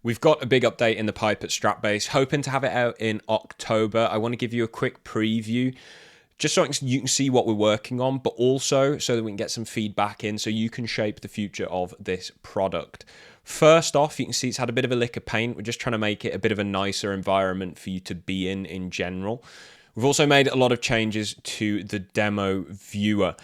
We've got a big update in the pipe at Stratbase, hoping to have it out in October. I want to give you a quick preview, just so you can see what we're working on, but also so that we can get some feedback in so you can shape the future of this product. First off, you can see it's had a bit of a lick of paint. We're just trying to make it a bit of a nicer environment for you to be in general. We've also made a lot of changes to the demo viewer,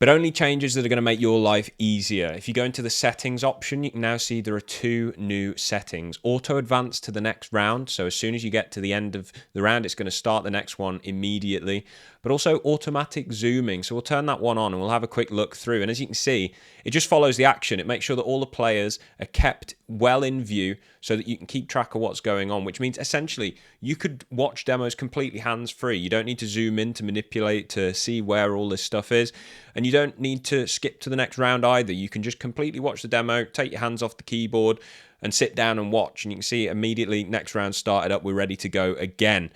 but only changes that are going to make your life easier. If you go into the settings option, you can now see there are two new settings. Auto advance to the next round. So as soon as you get to the end of the round, it's going to start the next one immediately. But also automatic zooming. So we'll turn that one on and we'll have a quick look through. And as you can see, it just follows the action. It makes sure that all the players are kept well in view so that you can keep track of what's going on, which means essentially you could watch demos completely hands-free. You don't need to zoom in to manipulate to see where all this stuff is. And you don't need to skip to the next round either. You can just completely watch the demo, take your hands off the keyboard and sit down and watch. And you can see immediately next round started up, we're ready to go again.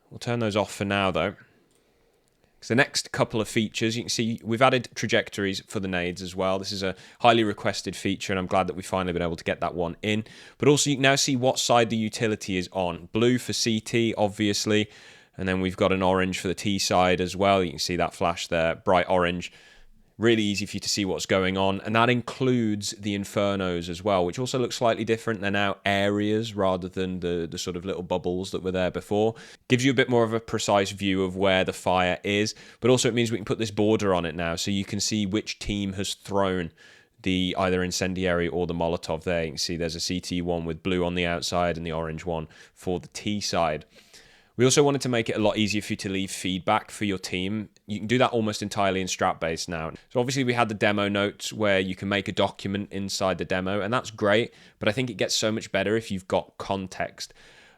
We'll turn those off for now though. So the next couple of features, you can see we've added trajectories for the nades as well. This is a highly requested feature, and I'm glad that we've finally been able to get that one in. But also you can now see what side the utility is on. Blue for CT, obviously, and then we've got an orange for the T side as well. You can see that flash there, bright orange. Really easy for you to see what's going on, and that includes the infernos as well, which also looks slightly different. They're now areas rather than the sort of little bubbles that were there before. Gives you a bit more of a precise view of where the fire is, but also it means we can put this border on it now, so you can see which team has thrown the either incendiary or the Molotov there. You can see there's a CT one with blue on the outside and the orange one for the T side. We also wanted to make it a lot easier for you to leave feedback for your team. You can do that almost entirely in Stratbase now. So obviously we had the demo notes where you can make a document inside the demo, and that's great, but I think it gets so much better if you've got context.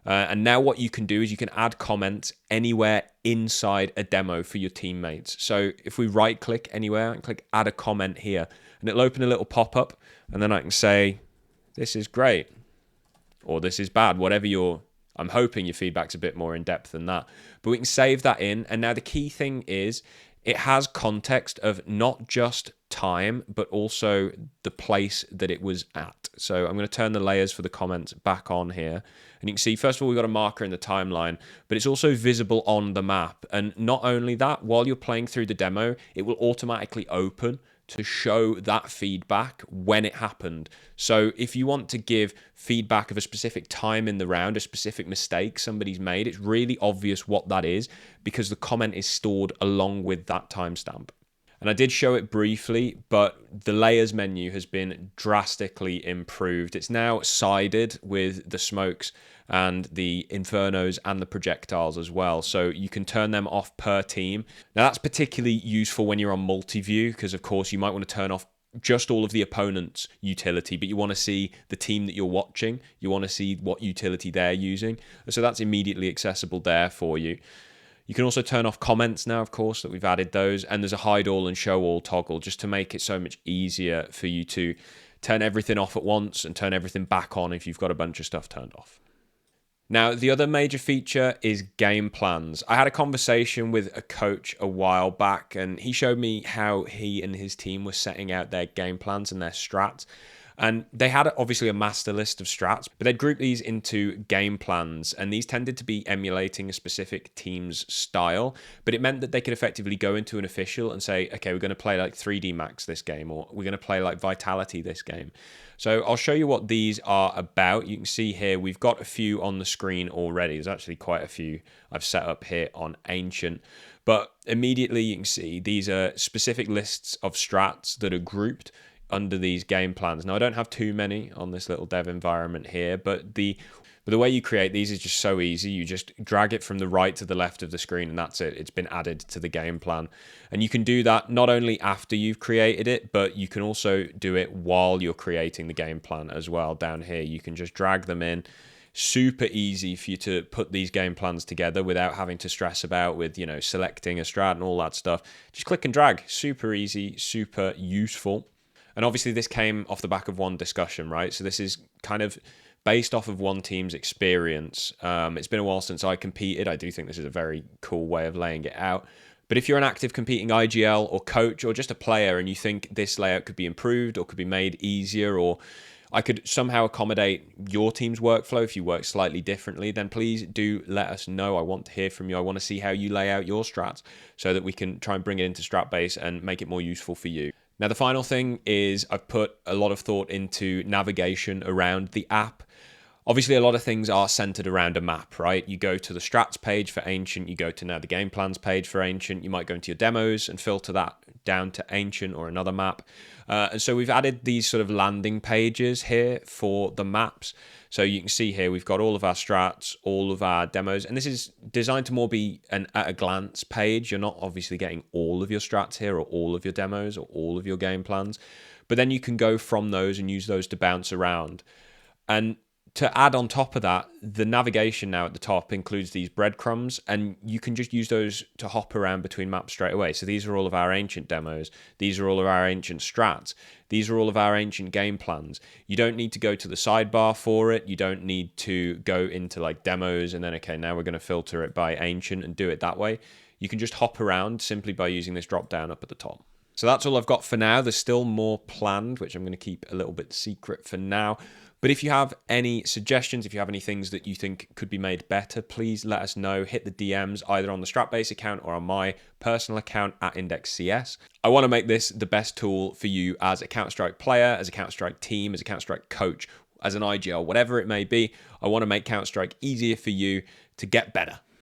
And now what you can do is you can add comments anywhere inside a demo for your teammates. So if we right click anywhere and click add a comment here, and it'll open a little pop-up, and then I can say, this is great, or this is bad, whatever I'm hoping your feedback's a bit more in depth than that. But we can save that in. And now the key thing is it has context of not just time, but also the place that it was at. So I'm going to turn the layers for the comments back on here. And you can see, first of all, we've got a marker in the timeline, but it's also visible on the map. And not only that, while you're playing through the demo, it will automatically open to show that feedback when it happened. So if you want to give feedback of a specific time in the round, a specific mistake somebody's made, it's really obvious what that is because the comment is stored along with that timestamp. And I did show it briefly, but the layers menu has been drastically improved. It's now sided with the smokes and the infernos and the projectiles as well. So you can turn them off per team. Now that's particularly useful when you're on multi-view because of course you might want to turn off just all of the opponent's utility, but you want to see the team that you're watching. You want to see what utility they're using. So that's immediately accessible there for you. You can also turn off comments now, of course, that we've added those. And there's a hide all and show all toggle just to make it so much easier for you to turn everything off at once and turn everything back on if you've got a bunch of stuff turned off. Now, the other major feature is game plans. I had a conversation with a coach a while back, and he showed me how he and his team were setting out their game plans and their strats. And they had obviously a master list of strats, but they'd group these into game plans, and these tended to be emulating a specific team's style, but it meant that they could effectively go into an official and say, okay, we're going to play like 3D Max this game, or we're going to play like Vitality this game. So I'll show you what these are about. You can see here, we've got a few on the screen already. There's actually quite a few I've set up here on Ancient, but immediately you can see these are specific lists of strats that are grouped under these game plans. Now, I don't have too many on this little dev environment here, but the way you create these is just so easy. You just drag it from the right to the left of the screen, and that's it. It's been added to the game plan. And you can do that not only after you've created it, but you can also do it while you're creating the game plan as well. Down here, you can just drag them in. Super easy for you to put these game plans together without having to stress about with, selecting a strat and all that stuff. Just click and drag. Super easy, super useful. And obviously this came off the back of one discussion, right? So this is kind of based off of one team's experience. It's been a while since I competed. I do think this is a very cool way of laying it out. But if you're an active competing IGL or coach or just a player and you think this layout could be improved or could be made easier or I could somehow accommodate your team's workflow if you work slightly differently, then please do let us know. I want to hear from you. I want to see how you lay out your strats so that we can try and bring it into Stratbase and make it more useful for you. Now, the final thing is I've put a lot of thought into navigation around the app. Obviously, a lot of things are centered around a map, right? You go to the strats page for Ancient, you go to now the game plans page for Ancient, you might go into your demos and filter that down to Ancient or another map. And so we've added these sort of landing pages here for the maps. So you can see here, we've got all of our strats, all of our demos, and this is designed to more be an at a glance page. You're not obviously getting all of your strats here or all of your demos or all of your game plans, but then you can go from those and use those to bounce around. And to add on top of that, the navigation now at the top includes these breadcrumbs, and you can just use those to hop around between maps straight away. So these are all of our Ancient demos. These are all of our Ancient strats. These are all of our Ancient game plans. You don't need to go to the sidebar for it. You don't need to go into like demos and then, okay, now we're going to filter it by Ancient and do it that way. You can just hop around simply by using this drop down up at the top. So that's all I've got for now. There's still more planned, which I'm going to keep a little bit secret for now. But if you have any suggestions, if you have any things that you think could be made better, please let us know. Hit the DMs either on the Stratbase account or on my personal account at IndexCS. I want to make this the best tool for you as a Counter-Strike player, as a Counter-Strike team, as a Counter-Strike coach, as an IGL, whatever it may be. I want to make Counter-Strike easier for you to get better.